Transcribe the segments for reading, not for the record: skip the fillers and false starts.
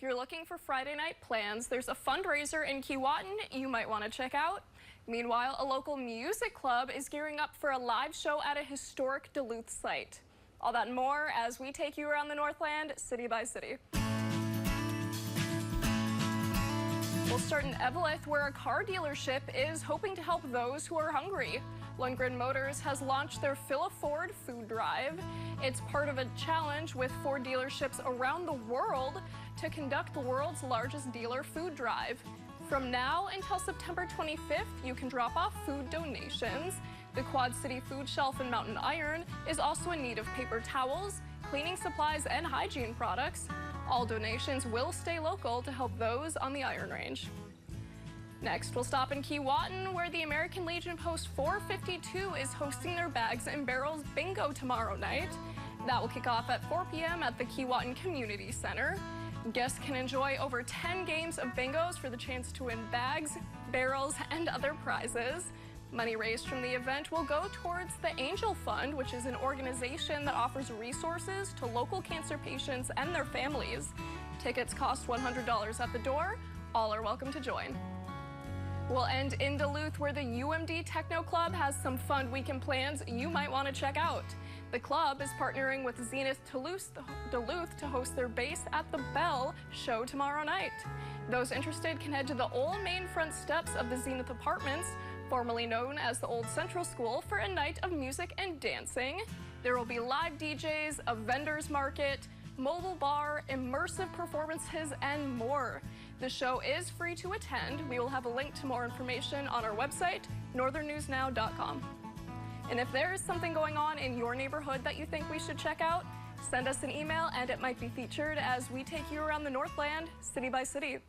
If you're looking for Friday night plans, there's a fundraiser in Keewatin you might want to check out. Meanwhile, a local music club is gearing up for a live show at a historic Duluth site. All that and more as we take you around the Northland, city by city. We'll start in Eveleth, where a car dealership is hoping to help those who are hungry. Lundgren Motors has launched their Fill a Ford food drive. It's part of a challenge with Ford dealerships around the world to conduct the world's largest dealer food drive. From now until September 25th, you can drop off food donations. The Quad City Food Shelf in Mountain Iron is also in need of paper towels, cleaning supplies, and hygiene products. All donations will stay local to help those on the Iron Range. Next, we'll stop in Keewatin, where the American Legion Post 452 is hosting their Bags and Barrels Bingo tomorrow night. That will kick off at 4 p.m. at the Keewatin Community Center. Guests can enjoy over 10 games of bingos for the chance to win bags, barrels, and other prizes. Money raised from the event will go towards the Angel Fund, which is an organization that offers resources to local cancer patients and their families. Tickets cost $100 at the door. All are welcome to join. We'll end in Duluth, where the UMD Techno Club has some fun weekend plans you might want to check out. The club is partnering with Zenith Duluth to host their Bass at the Bell show tomorrow night. Those interested can head to the old main front steps of the Zenith Apartments, formerly known as the Old Central School, for a night of music and dancing. There will be live DJs, a vendor's market, mobile bar, immersive performances, and more. The show is free to attend. We will have a link to more information on our website, northernnewsnow.com. And if there is something going on in your neighborhood that you think we should check out, send us an email and it might be featured as we take you around the Northland, city by city.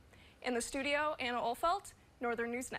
In the studio, Anna Olfelt, Northern News Now.